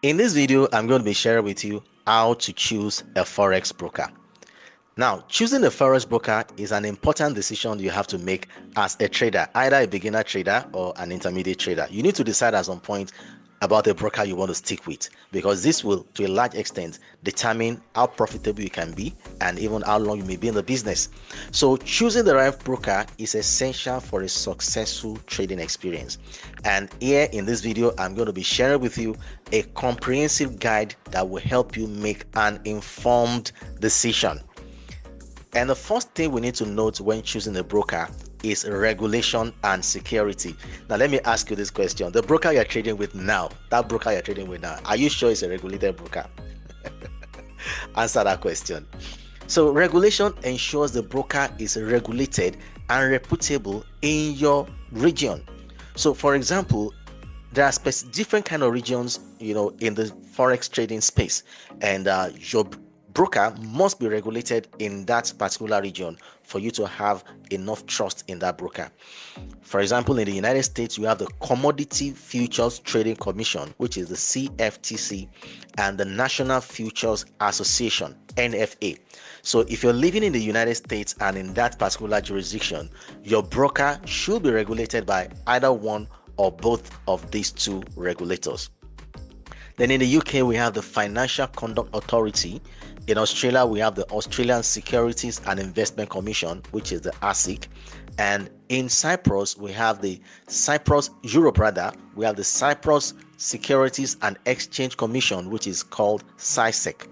In this video, I'm going to be sharing with you how to choose a Forex broker. Now, choosing a Forex broker is an important decision you have to make as a trader, either a beginner trader or an intermediate trader. You need to decide at some point about the broker you want to stick with, because this will, to a large extent, determine how profitable you can be and even how long you may be in the business. So choosing the right broker is essential for a successful trading experience. And here in this video, I'm going to be sharing with you a comprehensive guide that will help you make an informed decision. And the first thing we need to note when choosing a broker is regulation and security. Now, let me ask you this question. The broker you're trading with now, are you sure it's a regulated broker? Answer that question. So, regulation ensures the broker is regulated and reputable in your region. So, for example, there are different kind of regions, in the forex trading space, and your broker must be regulated in that particular region for you to have enough trust in that broker. For example, in the United States, you have the Commodity Futures Trading Commission, which is the CFTC, and the National Futures Association, NFA. So if you're living in the United States and in that particular jurisdiction, your broker should be regulated by either one or both of these two regulators. Then in the UK, we have the Financial Conduct Authority. In Australia, we have the Australian Securities and Investment Commission, which is the ASIC. And in Cyprus, we have the we have the Cyprus Securities and Exchange Commission, which is called CySEC.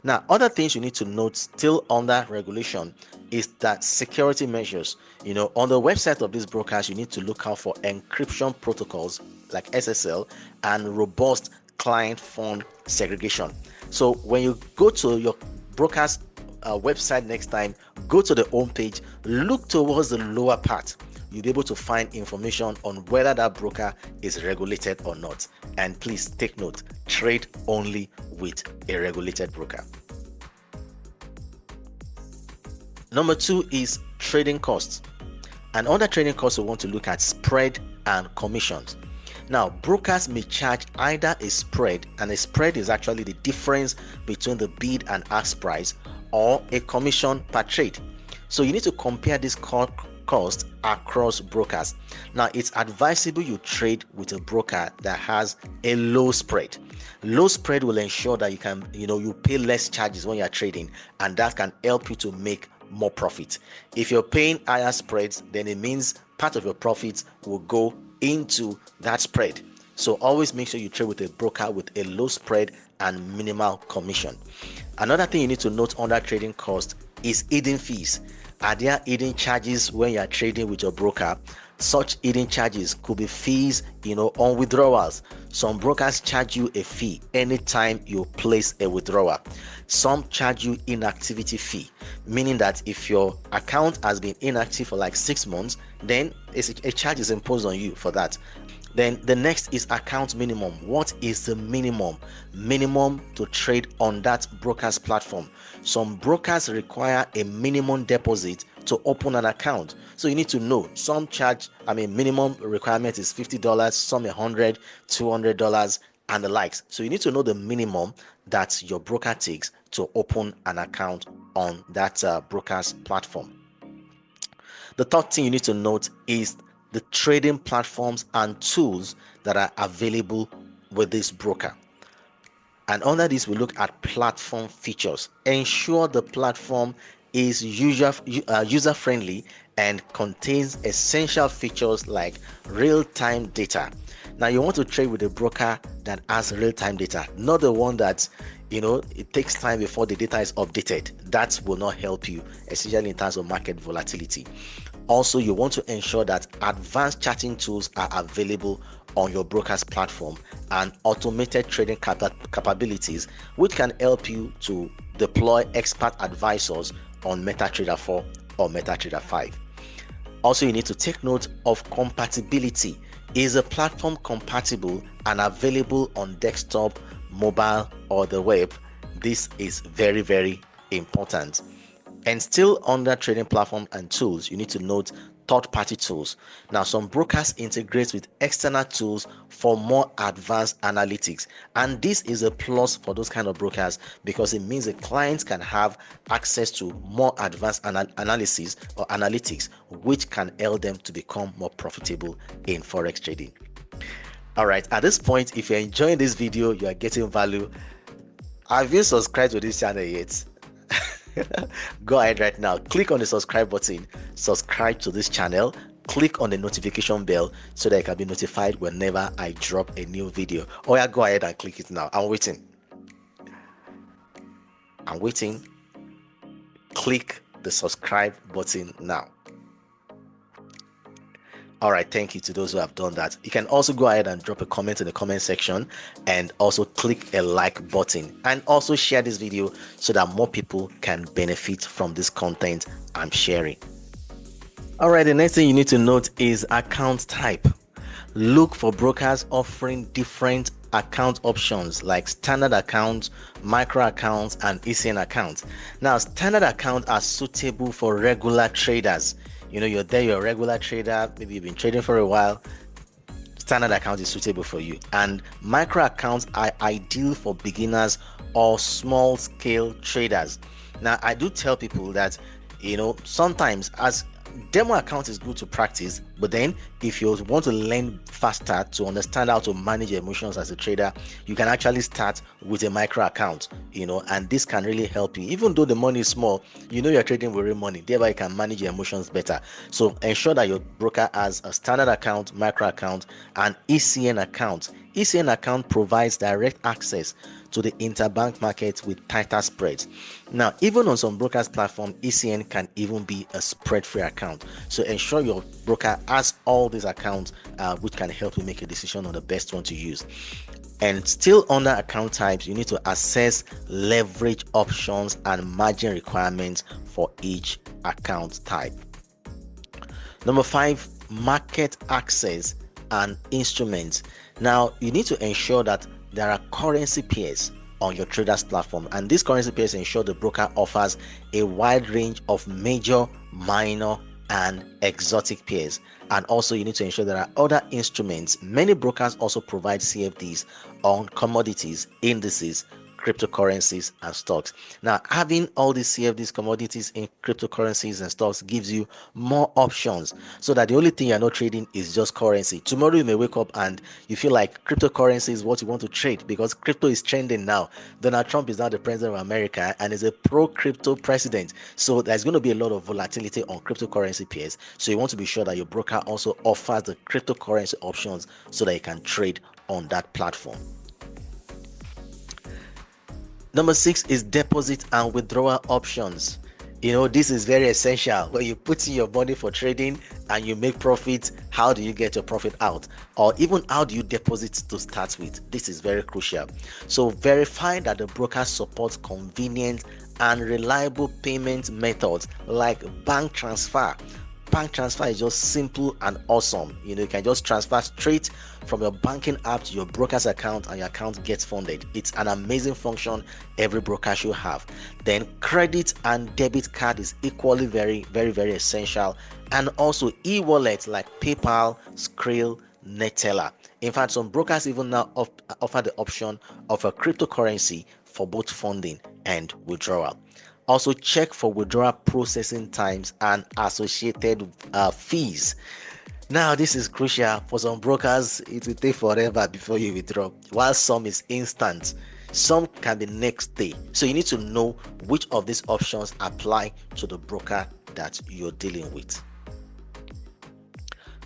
Now, other things you need to note still under regulation is that security measures. On the website of these brokers, you need to look out for encryption protocols like SSL and robust client fund segregation. So when you go to your broker's website next time, go to the home page, look towards the lower part. You'll be able to find information on whether that broker is regulated or not. And please take note, trade only with a regulated broker. Number 2 is trading costs. And under trading costs, we want to look at spread and commissions. Now, brokers may charge either a spread, and a spread is actually the difference between the bid and ask price, or a commission per trade. So you need to compare this cost across brokers. Now, it's advisable you trade with a broker that has a low spread. Low spread will ensure that you pay less charges when you're trading, and that can help you to make more profit. If you're paying higher spreads, then it means part of your profits will go into that spread. So always make sure you trade with a broker with a low spread and minimal commission. Another thing you need to note under trading cost is hidden fees. Are there hidden charges when you are trading with your broker? Such hidden charges could be fees, on withdrawals. Some brokers charge you a fee anytime you place a withdrawal. Some charge you inactivity fee, meaning that if your account has been inactive for like 6 months, then a charge is imposed on you for that. Then the next is account minimum. What is the minimum to trade on that broker's platform? Some brokers require a minimum deposit to open an account. So you need to know, some charge, minimum requirement is $50, some $100, $200 and the likes. So you need to know the minimum that your broker takes to open an account on that broker's platform. The third thing you need to note is the trading platforms and tools that are available with this broker. And under this, we look at platform features. Ensure the platform is user-friendly and contains essential features like real-time data. Now, you want to trade with a broker that has real-time data, not the one that it takes time before the data is updated. That will not help you, especially in terms of market volatility. Also, you want to ensure that advanced charting tools are available on your broker's platform and automated trading capabilities, which can help you to deploy expert advisors on MetaTrader 4 or MetaTrader 5. Also, you need to take note of compatibility. Is the platform compatible and available on desktop, mobile, or the web? This is very, very important. And still under trading platform and tools, you need to note third-party tools. Now, some brokers integrate with external tools for more advanced analytics, and this is a plus for those kind of brokers because it means the clients can have access to more advanced analysis or analytics, which can help them to become more profitable in forex trading. All right, at this point, if you're enjoying this video, you are getting value. Have you subscribed to this channel yet? Go ahead right now, click on the subscribe button, subscribe to this channel, click on the notification bell so that you can be notified whenever I drop a new video. Oh yeah, go ahead and click it now. I'm waiting. Click the subscribe button now. All right, thank you to those who have done that. You can also go ahead and drop a comment in the comment section and also click a like button and also share this video so that more people can benefit from this content I'm sharing. All right, the next thing you need to note is account type. Look for brokers offering different account options like standard accounts, micro accounts, and ECN accounts. Now, standard accounts are suitable for regular traders. You know, you're a regular trader, maybe you've been trading for a while. Standard account is suitable for you. And micro accounts are ideal for beginners or small scale traders. Now, I do tell people that, you know, sometimes as demo account is good to practice, but then if you want to learn faster to understand how to manage your emotions as a trader, you can actually start with a micro account, you know, and this can really help you. Even though the money is small, you know you're trading with real money, thereby you can manage your emotions better. So ensure that your broker has a standard account, micro account, and ECN account. ECN account provides direct access to the interbank market with tighter spreads. Now, even on some brokers platform, ECN can even be a spread-free account. So ensure your broker has all these accounts, which can help you make a decision on the best one to use. And still under account types, you need to assess leverage options and margin requirements for each account type. Number 5, market access and instruments. Now, you need to ensure that there are currency pairs on your traders platform, and these currency pairs ensure the broker offers a wide range of major, minor, and exotic pairs. And also you need to ensure there are other instruments. Many brokers also provide CFDs on commodities, indices, cryptocurrencies, and stocks. Now, having all these CFDs, commodities in cryptocurrencies and stocks gives you more options, so that the only thing you're not trading is just currency. Tomorrow you may wake up and you feel like cryptocurrency is what you want to trade because crypto is trending now. Donald Trump is now the president of America and is a pro-crypto president, so there's going to be a lot of volatility on cryptocurrency pairs. So you want to be sure that your broker also offers the cryptocurrency options so that you can trade on that platform. Number 6 is deposit and withdrawal options. You know, this is very essential. When you put in your money for trading and you make profit, how do you get your profit out? Or even how do you deposit to start with? This is very crucial. So verify that the broker supports convenient and reliable payment methods like bank transfer. Bank transfer is just simple and awesome. You know, you can just transfer straight from your banking app to your broker's account and your account gets funded. It's an amazing function every broker should have. Then credit and debit card is equally very essential, and also e-wallets like PayPal, Skrill, Neteller. In fact, some brokers even now offer the option of a cryptocurrency for both funding and withdrawal. Also check for withdrawal processing times and associated fees. Now, this is crucial. For some brokers, it will take forever before you withdraw, while some is instant. Some can be next day. So you need to know which of these options apply to the broker that you're dealing with.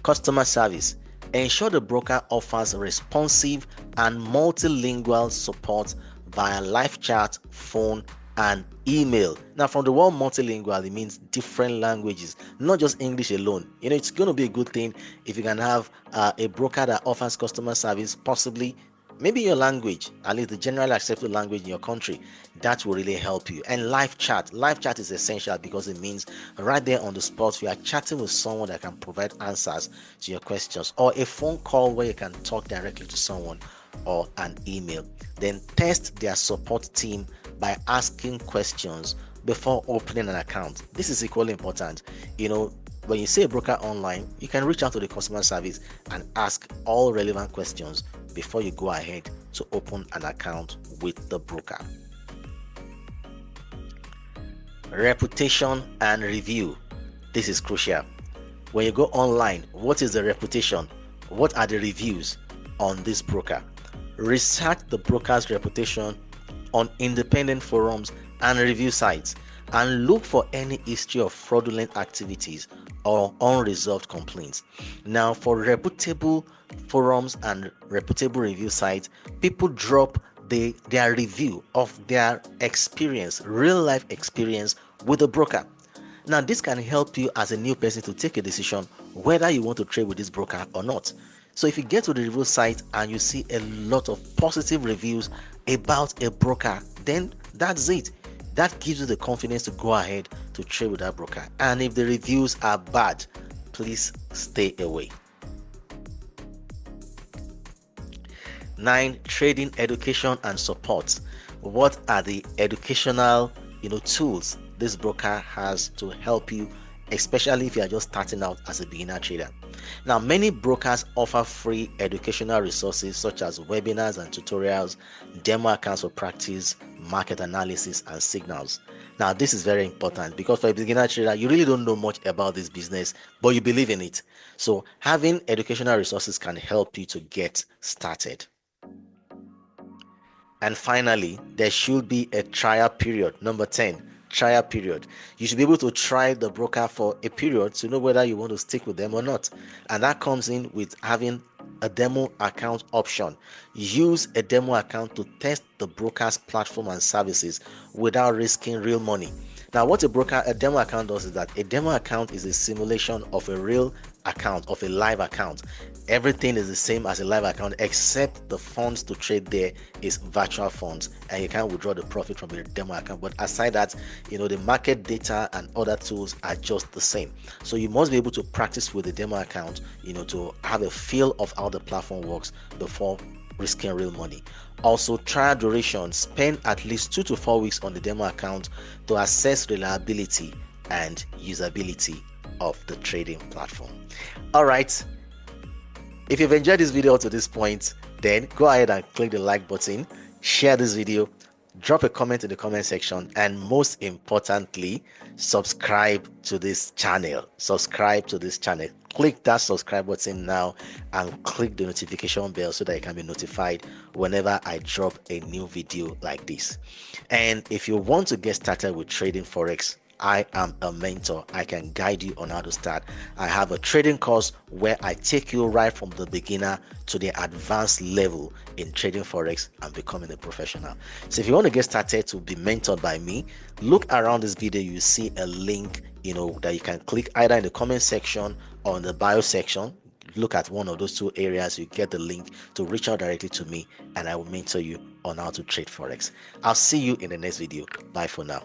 Customer service. Ensure the broker offers responsive and multilingual support via live chat, phone, and email. Now, from the word multilingual, it means different languages, not just English alone. You know, it's going to be a good thing if you can have a broker that offers customer service, possibly maybe your language, at least the generally accepted language in your country. That will really help you. And live chat is essential because it means right there on the spot you are chatting with someone that can provide answers to your questions, or a phone call where you can talk directly to someone, or an email. Then test their support team by asking questions before opening an account. This is equally important. You know, when you see a broker online, you can reach out to the customer service and ask all relevant questions before you go ahead to open an account with the broker. Reputation and review. This is crucial. When you go online, what is the reputation? What are the reviews on this broker? Research the broker's reputation on independent forums and review sites, and look for any history of fraudulent activities or unresolved complaints. Now, for reputable forums and reputable review sites, people drop their review of their experience, real life experience with the broker. Now, this can help you as a new person to take a decision whether you want to trade with this broker or not. So if you get to the review site and you see a lot of positive reviews about a broker, then that's it. That gives you the confidence to go ahead to trade with that broker. And if the reviews are bad, please stay away. 9. Trading education and support. What are the educational tools this broker has to help you, especially if you are just starting out as a beginner trader? Now, many brokers offer free educational resources such as webinars and tutorials, demo accounts for practice, market analysis, and signals. Now, this is very important because for a beginner trader, you really don't know much about this business, but you believe in it. So having educational resources can help you to get started. And finally, there should be a trial period. Number 10, trial period. You should be able to try the broker for a period to know whether you want to stick with them or not. And that comes in with having a demo account option. Use a demo account to test the broker's platform and services without risking real money. Now, what a demo account does is that a demo account is a simulation of a real account, of a live account. Everything is the same as a live account except the funds to trade there is virtual funds, and you can't withdraw the profit from the demo account. But aside that, the market data and other tools are just the same. So you must be able to practice with the demo account, to have a feel of how the platform works before risking real money. Also, trial duration. Spend at least 2 to 4 weeks on the demo account to assess reliability and usability of the trading platform. All right. If you've enjoyed this video to this point, then go ahead and click the like button, share this video, drop a comment in the comment section, and most importantly, subscribe to this channel. Click that subscribe button now and click the notification bell so that you can be notified whenever I drop a new video like this. And if you want to get started with trading Forex, I am a mentor. I can guide you on how to start. I have a trading course where I take you right from the beginner to the advanced level in trading Forex and becoming a professional. So if you want to get started to be mentored by me, look around this video. You see a link that you can click either in the comment section or in the bio section. Look at one of those two areas, you get the link to reach out directly to me, and I will mentor you on how to trade Forex. I'll see you in the next video. Bye for now.